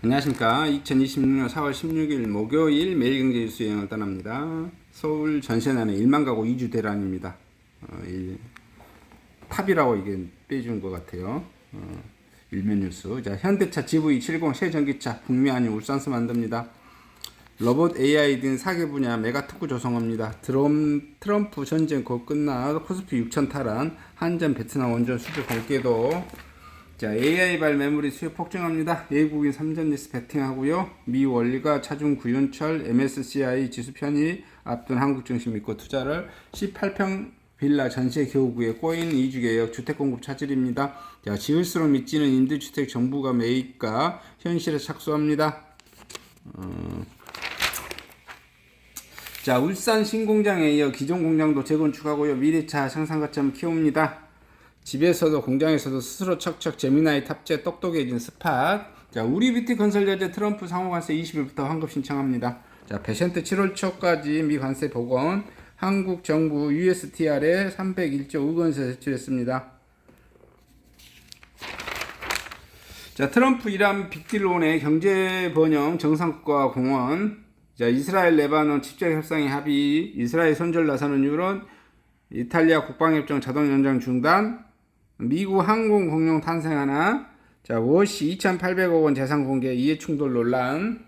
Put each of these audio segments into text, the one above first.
안녕하십니까. 2026년 4월 16일 목요일 매일경제뉴스 여행을 떠납니다. 서울 전세난에 1만 가구 2주 대란입니다. 탑이라고 이게 빼준 것 같아요. 일면 뉴스. 자, 현대차 GV70 새 전기차 북미 아닌 울산서 만듭니다. 로봇 AI 등 4개 분야 메가 특구 조성합니다. 트럼프 전쟁 곧 끝나 코스피 6천 탈환, 한전 베트남 원전 수주 공개도. 자, AI발 매물이 수요 폭증합니다. 외국인 삼전리스 베팅하고요. 미 원리가 차중 구윤철 MSCI 지수 편입 앞둔 한국 증시 믿고 투자를 18평 빌라 전세 겨우구에 꼬인 이주계역 주택 공급 차질입니다. 자, 지을수록 미치는 임대주택 정부가 매입가 현실에 착수합니다. 자, 울산 신공장에 이어 기존 공장도 재건축하고요. 미래차 생산 거점 키웁니다. 집에서도 공장에서도 스스로 척척 재미나이 탑재 똑똑해진 스팟. 자, 우리뷰티 건설 여제 트럼프 상호관세 20일부터 환급 신청합니다. 자, 배센트 7월 초까지 미 관세 복원. 한국 정부 USTR에 301조 의건서 제출했습니다. 자, 트럼프 이란 빅딜론의 경제 번영 정상국가 공원. 자, 이스라엘 레바논 직접 협상의 합의. 이스라엘 손절 나서는 이유는 이탈리아 국방협정 자동 연장 중단. 미국 항공 공룡 탄생하나. 자, 워시 2,800억 원 재산 공개 이해 충돌 논란.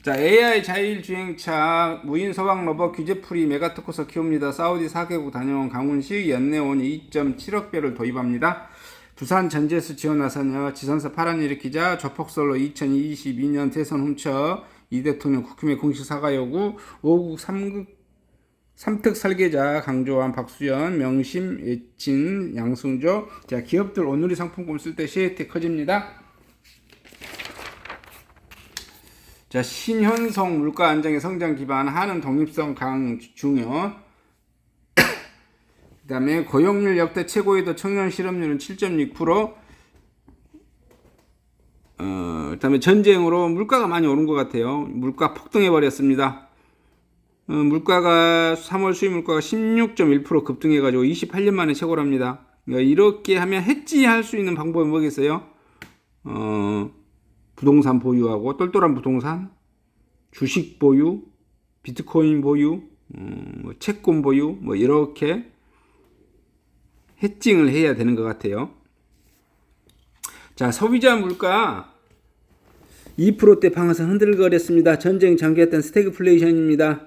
자, AI 자율주행차 무인 소방 로봇 규제 풀이 메가특허서 키웁니다. 사우디 4개국 다녀온 강훈식 연내온 2.7억 배를 도입합니다. 부산 전재수 지원 나서녀 지선서 파란 일으키자 조폭설로 2022년 대선 훔쳐 이 대통령 국힘의 공식 사과 요구. 5국 3특 설계자 강조한 박수현 명심 예친 양승조. 자, 기업들 오늘의 상품권 쓸 때 시혜택 커집니다. 자, 신현성 물가 안정의 성장 기반 하는 독립성 강 중요. 그 다음에 고용률 역대 최고에도 청년 실업률은 7.6%. 그 다음에 전쟁으로 물가가 많이 오른 것 같아요. 물가 폭등해 버렸습니다. 물가가 3월 수입 물가가 16.1% 급등해 가지고 28년 만에 최고랍니다. 그러니까 이렇게 하면 해지할 수 있는 방법이 뭐겠어요? 부동산 보유하고 똘똘한 부동산, 주식 보유, 비트코인 보유, 채권 보유, 이렇게 해칭을 해야 되는 것 같아요. 자, 소비자 물가 2%대 방어선 흔들거렸습니다. 전쟁 장기였던 스태그플레이션입니다.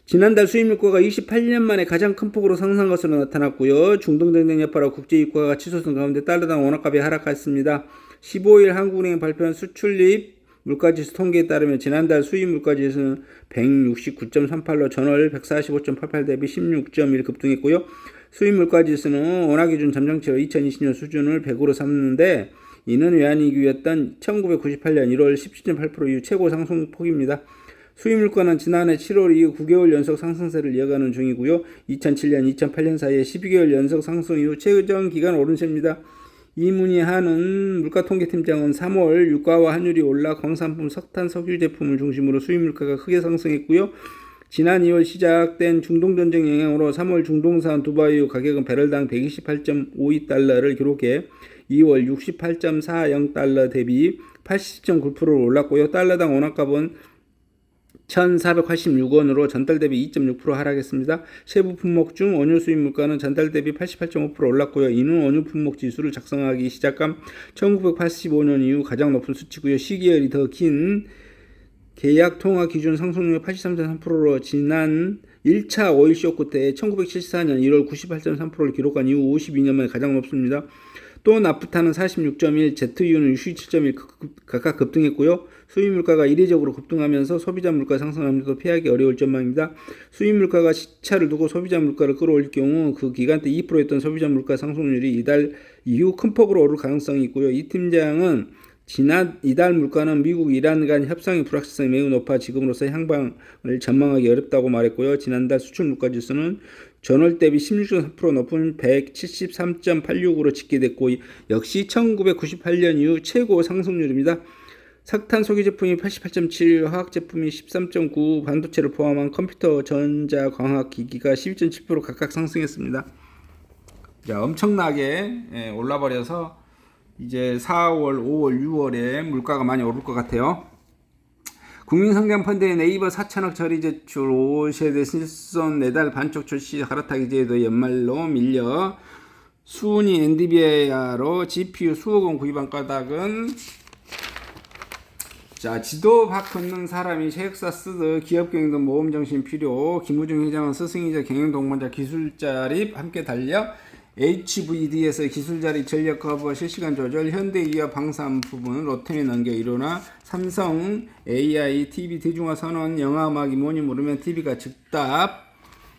지난달 수입 물가가 28년 만에 가장 큰 폭으로 상승한 것으로 나타났고요. 중동전쟁 여파로 국제 유가가 치솟은 가운데 달러당 원화값이 하락했습니다. 15일 한국은행이 발표한 수출입 물가지수 통계에 따르면 지난달 수입 물가지수는 169.38로 전월 145.88 대비 16.1 급등했고요. 수입 물가지수는 원화기준 잠정치로 2020년 수준을 100으로 삼는데 이는 외환위기였던 1998년 1월 17.8% 이후 최고 상승폭입니다. 수입 물가는 지난해 7월 이후 9개월 연속 상승세를 이어가는 중이고요. 2007년, 2008년 사이에 12개월 연속 상승 이후 최전 기간 오름세입니다. 이문희하는 물가통계팀장은 3월 유가와 환율이 올라 광산품, 석탄, 석유 제품을 중심으로 수입 물가가 크게 상승했고요. 지난 2월 시작된 중동전쟁 영향으로 3월 중동산 두바이유 가격은 배럴당 128.52달러를 기록해 2월 68.40달러 대비 80.9%로 올랐고요. 달러당 원화값은 1,486원으로 전달 대비 2.6% 하락했습니다. 세부 품목 중 원유 수입 물가는 전달 대비 88.5% 올랐고요. 이는 원유 품목 지수를 작성하기 시작한 1985년 이후 가장 높은 수치고요. 시기열이 더 긴 계약 통화 기준 상승률 83.3%로 지난 1차 오일 쇼크 때 1974년 1월 98.3%를 기록한 이후 52년 만에 가장 높습니다. 또 나프타는 46.1, ZU는 67.1 각각 급등했고요. 수입 물가가 이례적으로 급등하면서 소비자 물가 상승함에도 피하기 어려울 전망입니다. 수입 물가가 시차를 두고 소비자 물가를 끌어올릴 경우 그 기간 때 2%였던 소비자 물가 상승률이 이달 이후 큰 폭으로 오를 가능성이 있고요. 이 팀장은 지난 이달 물가는 미국 이란 간 협상의 불확실성이 매우 높아 지금으로서 향방을 전망하기 어렵다고 말했고요. 지난달 수출 물가 지수는 전월 대비 16.3% 높은 173.86으로 집계됐고 역시 1998년 이후 최고 상승률입니다. 석탄 소기 제품이 88.7, 화학 제품이 13.9, 반도체를 포함한 컴퓨터, 전자, 광학 기기가 12.7% 각각 상승했습니다. 자, 엄청나게 올라버려서 이제 4월, 5월, 6월에 물가가 많이 오를 것 같아요. 국민성장펀드의 네이버 4천억 처리 제출 5세대 실손 4달 반쪽 출시 갈아타기 제도 연말로 밀려 수은이 엔비디아로 GPU 수억 원 구입한 까닭은 자, 지도 바꾸는 사람이 세역사 쓰듯 기업경영도 모험정신 필요 김우중 회장은 스승이자 경영동반자 기술자립 함께 달려 HVD에서 기술자립 전력 커버 실시간 조절 현대기업 방산 부분 롯데에 넘겨 이루나 삼성 AI TV 대중화 선언 영화음악이 뭐니 모르면 TV가 즉답.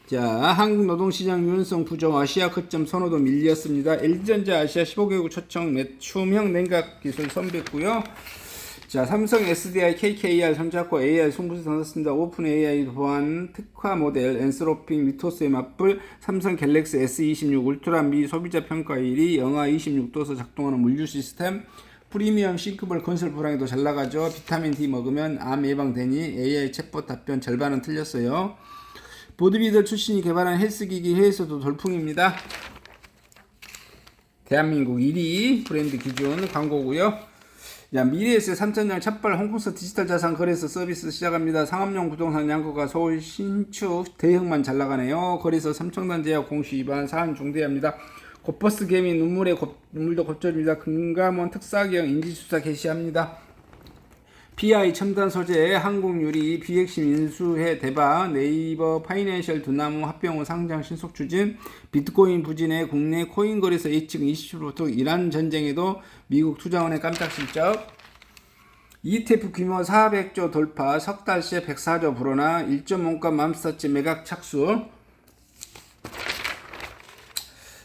자, 한국노동시장 유연성 부정 아시아 거점 선호도 밀렸습니다. LG전자 아시아 15개국 초청 매춤형 냉각 기술 선배고요. 자, 삼성 SDI KKR 손잡고 AI 송부세 던졌습니다. 오픈 AI 보안 특화 모델 엔스로핑 미토스에 맞불 삼성 갤럭시 S26 울트라 미 소비자 평가 1위 영하 26도에서 작동하는 물류 시스템 프리미엄 싱크볼 건설 불황에도 잘 나가죠. 비타민 D 먹으면 암 예방되니 AI 챗봇 답변 절반은 틀렸어요. 보드빌더 출신이 개발한 헬스기기 해외에서도 돌풍입니다. 대한민국 1위 브랜드 기준 광고고요. 자, 미래에셋 3,000장 찻발 홍콩서 디지털 자산 거래소 서비스 시작합니다. 상업용 부동산 양구가 서울 신축 대형만 잘 나가네요. 거래소 삼청단 제약 공시 위반 사안 중대합니다. 곧버스 개미 눈물도 겁절입니다. 금감원 특사경 인지수사 개시합니다. PI 첨단 소재 한국유리 비핵심 인수해 대박 네이버 파이낸셜 두나무 합병후 상장 신속 추진 비트코인 부진에 국내 코인 거래소 예측 20%부터 이란 전쟁에도 미국 투자원의 깜짝 실적 ETF 규모 400조 돌파 석 달 새 104조 불어나 1.5가 맘스터치 매각 착수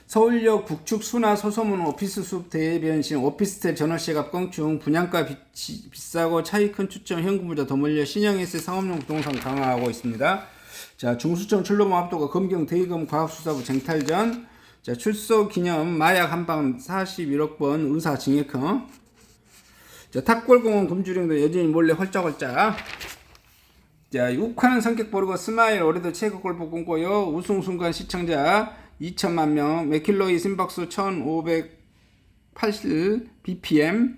서울역 북축 순화 소소문 오피스 숲 대변신 오피스텔 전월세값 껑충 분양가 비싸고 차이 큰 추점 현금부자 더 몰려 신형에셋 상업용 부동산 강화하고 있습니다. 자, 중수청 출로범 압도가 검경 대검 과학수사부 쟁탈전 자, 출소 기념 마약 한방 41억 번 의사 징역형 자, 탑골공원 금주령도 여전히 몰래 헐짝헐짝 자, 욕하는 성격 모르고 스마일 올해도 최고 골프 꿈꿔요. 우승 순간 시청자 2천만 명, 맥킬로이 심박수 1580 bpm,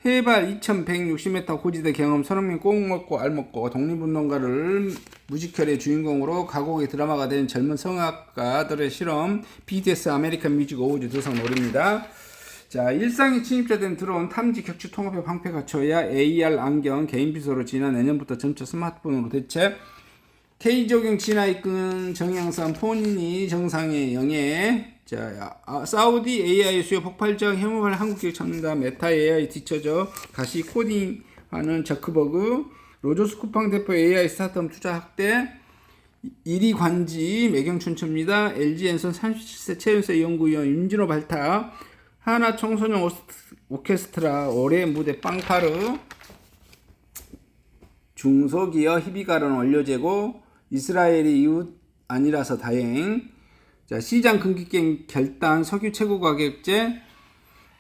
해발 2160m 고지대 경험, 손흥민 꼭 먹고 알 먹고 독립운동가를 뮤지컬의 주인공으로 가곡의 드라마가 된 젊은 성악가들의 실험, BTS 아메리칸 뮤직 어워즈 두상 노립니다. 자, 일상에 침입자된 들어온 탐지 격추 통합의 방패 갖춰야 AR 안경 개인 비서로 지난 내년부터 전체 스마트폰으로 대체. K조경 진화 이끈 정영선 본인이 정상의 영예. 자, 사우디 AI 수요 폭발적 협업을 한국 기업 찾는다. 메타 AI 뒤쳐져 다시 코딩하는 저크버그. 로저스 쿠팡 대표 AI 스타트업 투자 확대. 1위 관지 매경춘처입니다. LG엔선 37세 최연세 연구위원 윤진호 발탁. 하나 청소년 오케스트라 올해 무대 빵파르. 중소기업 희비가론 원료재고. 이스라엘이 이웃 아니라서 다행. 자, 시장 금기갱 결단 석유 최고 가격제.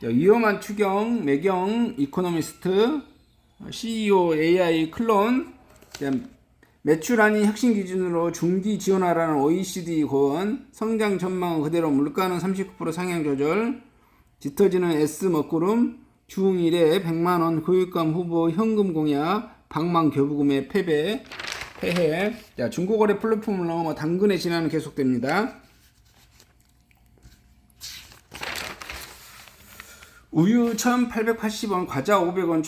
자, 위험한 추경 매경 이코노미스트. CEO AI 클론. 자, 매출안이 혁신 기준으로 중기 지원하라는 OECD 고원. 성장 전망은 그대로 물가는 39% 상향 조절. 짙어지는 S 먹구름. 중1에 100만원 교육감 후보 현금 공약. 방망 교부금의 폐해. 자, 중고거래 플랫폼을 넘어 당근의 진화는 계속됩니다. 우유 1880원, 과자 500원,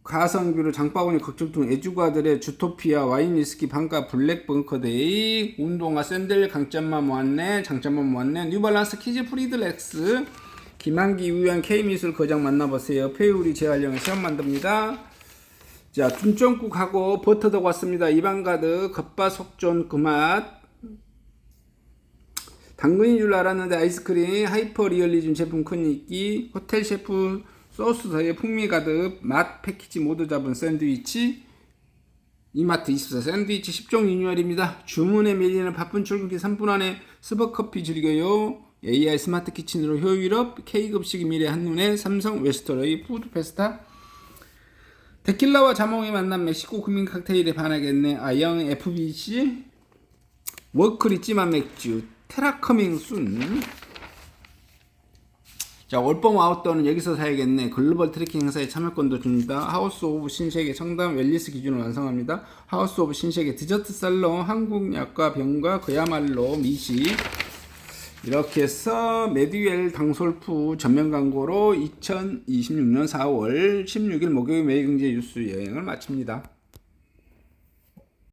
가성비로 장바구니 걱정통 애주가들의 주토피아 와인 위스키 반가 블랙 벙커데이 운동화 샌들 강점만 모았네 장점만 모았네 뉴발란스 키즈 프리드렉스 김한기 위한 K미술 거장 만나보세요. 폐우리 재활용에 시험 만듭니다. 자, 둔전국하고 버터덕 왔습니다. 입안가득 겉바속존 그 맛. 당근인 줄 알았는데 아이스크림 하이퍼 리얼리즘 제품 큰 인기 호텔 셰프 소스 사이에 풍미 가득 맛 패키지 모두 잡은 샌드위치 이마트 24 샌드위치 10종 리뉴얼입니다. 주문에 밀리는 바쁜 출근길 3분 안에 스벅커피 즐겨요. AI 스마트 키친으로 효율업 K급식 미래 한눈에 삼성 웨스터로이 푸드페스타 데킬라와 자몽이 만난 멕시코 국민 칵테일에 반하겠네. 아영 FBC 워크리 찜한 맥주 테라커밍 순 자, 월봄 아웃도어는 여기서 사야겠네. 글로벌 트래킹 행사에 참여권도 줍니다. 하우스 오브 신세계 청담 웰리스 기준을 완성합니다. 하우스 오브 신세계 디저트 살롱 한국 약과 병과 그야말로 미식. 이렇게 해서 메디웰 당솔프 전면 광고로 2026년 4월 16일 목요일 매일경제 뉴스 여행을 마칩니다.